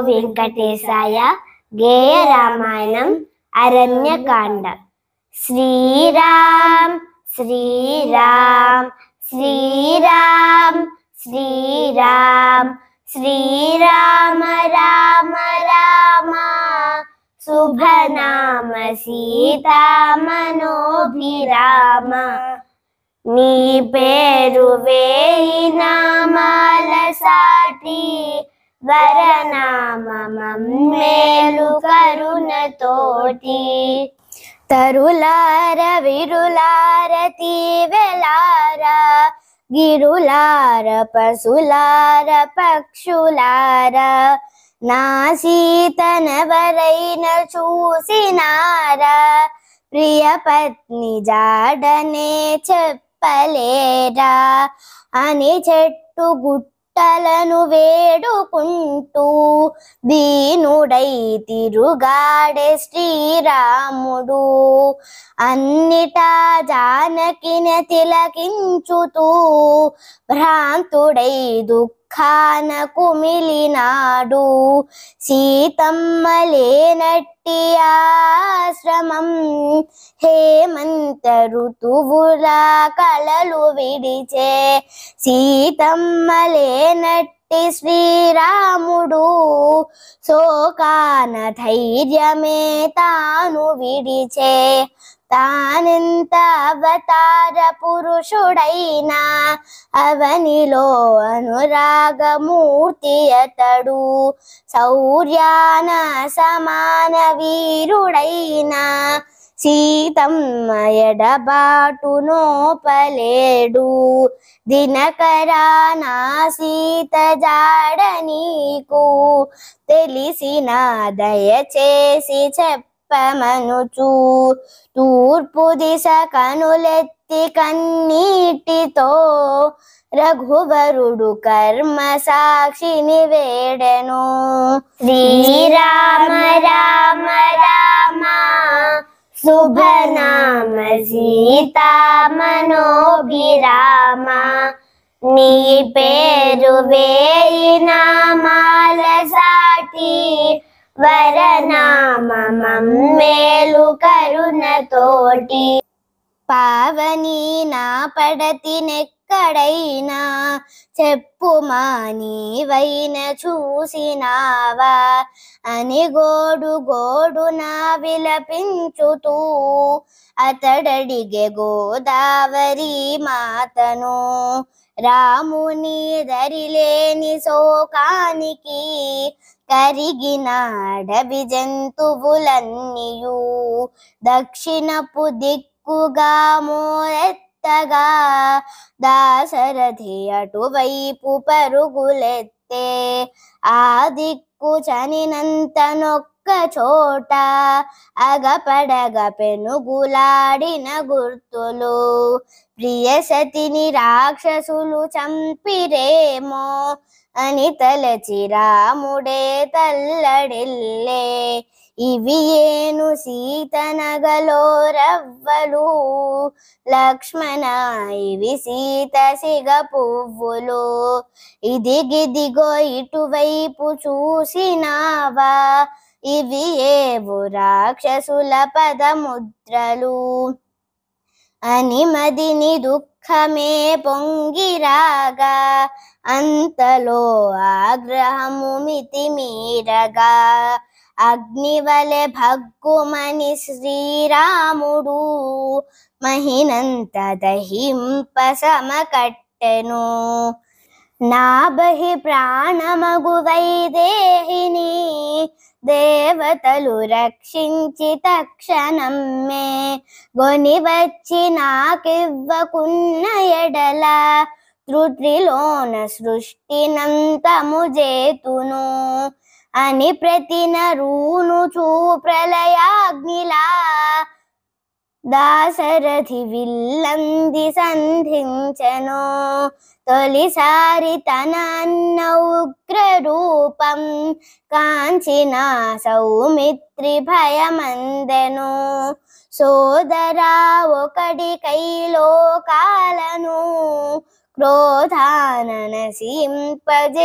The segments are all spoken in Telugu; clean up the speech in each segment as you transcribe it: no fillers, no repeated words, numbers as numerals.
వెంకటేశాయ. గేయ రామాయణం అరణ్యకాండ. శ్రీరామ్ శ్రీరామ్ శ్రీరామ్ శ్రీరామ్ శ్రీరామ రామ రామ శుభనామ సీతామనోభిరామ. నీ పేరు వేయి నామాల సాటి వరనామం మేలు కరుణతోటి. తరులార విరులార తీవెలార గిరులార పశులార పక్షులార నా సీతనెవరైన చూసినారా ప్రియ పత్ని జాడనే చెప్పలేరా అని చెట్టు గుట్టలను వేడుకుంటూ దీనుడై తిరుగాడే శ్రీరాముడు. అన్నిటా జానకిని తిలకించుతూ భ్రాంతుడై దుఃఖాన కుమిలినాడు. సీతమ్మ లేనట్టి ఆశ్రమం హేమంత ఋతువులా కలలు విడిచే. సీతమ్మ లేనట్టి శ్రీరాముడు శోకాన ధైర్యమే తాను విడిచే. తానెంత అవతార పురుషుడైనా అవనిలో అనురాగమూర్తి అతడు. శౌర్యాన సమాన వీరుడైనా సీతమ్మ ఎడబాటు నోపలేడు. దినకరా నా సీత జాడ నీకు తెలిసిన దయచేసి చెప్పమనుచు తూర్పు దిశ కనులెత్తి కన్నీటితో రఘువరుడు కర్మ సాక్షిని వేడెను. శ్రీరామ రామ రామ శుభనామ సీతామనోభిరామ. నీ పేరు వేయి నామాల సాటి వరనామం మేలు కరుణతోటి. పావని నా పడతి నెక్కడైనా చెప్పుమా నీవైన చూసినావా అని గోడు గోడున విలపించుతూ అతడడిగే గోదావరి మాతను. రాముని దరిలేని శోకానికి కరిగిన అడవి జంతువులన్నీయు దక్షిణపు దిక్కుగా మోరెత్తగా దాశరథి అటువైపు పరుగులెత్తే. ఆ దిక్కు చనినంత నొక్క చోట అగపడగ పెనుగులాడిన గుర్తులు. ప్రియసతిని రాక్షసులు చంపిరేమో అని తలచి రాముడే తల్లడిల్లే. ఇవి ఏను సీత నగలో రవ్వలు లక్ష్మణ ఇవి సీత సిగ పువ్వులు. ఇదిగిదిగో ఇటువైపు చూసినావా ఇవి ఏవు రాక్షసుల పదముద్రలు అని మదిని దుఃఖమే పొంగిరాగా. అంతలో ఆగ్రహము మితిమీరగా అగ్నివలె భగ్గుమని శ్రీరాముడు మహినంత దహింప సమకట్టెను. నా బహి ప్రాణమగు వైదేహిని దేవతలు రక్షించి తక్షణం మే గొని వచ్చి నాకివ్వకున్న ఎడల త్రుటిలోన సృష్టినంతము జేతును అని ప్రతి నరును ప్రళయాగ్నిలా దాశరథి విల్లంది సంధించెను. తొలిసారి తన అన్న ఉగ్ర రూపం కాంచిన సౌమిత్రి భయమందెను. సోదరా ఒకడి కైలోకాలను క్రోధాన నశింపజేయతగున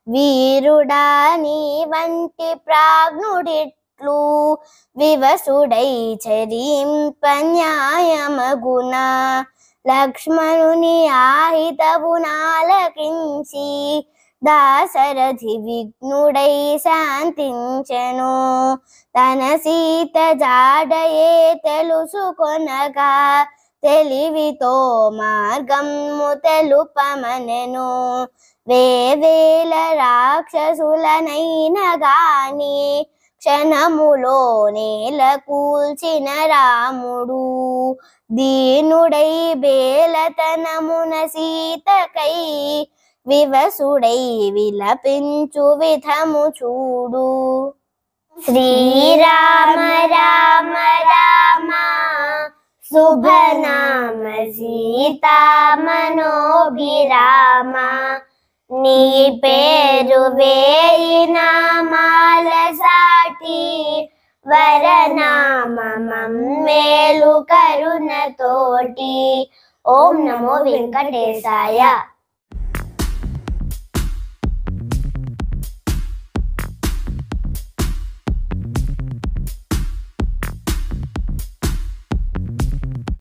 వీరుడా నీ వంటి ప్రాజ్ఞుడిట్లు వివసుడై చరింప న్యాయమగునా లక్ష్మణుని ఆహితవునాలకించి దాశరథి విఘ్నుడై శాంతించెను తన సీత జాడయే తెలుసుకొనగా తెలివితో మార్గము తెలుపమనెను వేవేల రాక్షసులనైన గాని క్షణములో నేల కూల్చిన రాముడు దీనుడై బేలతనమున సీతకై వివసుడై విలపించు విధము చూడు శ్రీరామ రామ రామ శుభనామ సీతా మనోభిరామ నీ పేరు వేయి నామాల సాటి వరనామం మేలు కరుణ తోటి ఓం నమో వెంకటేశాయ.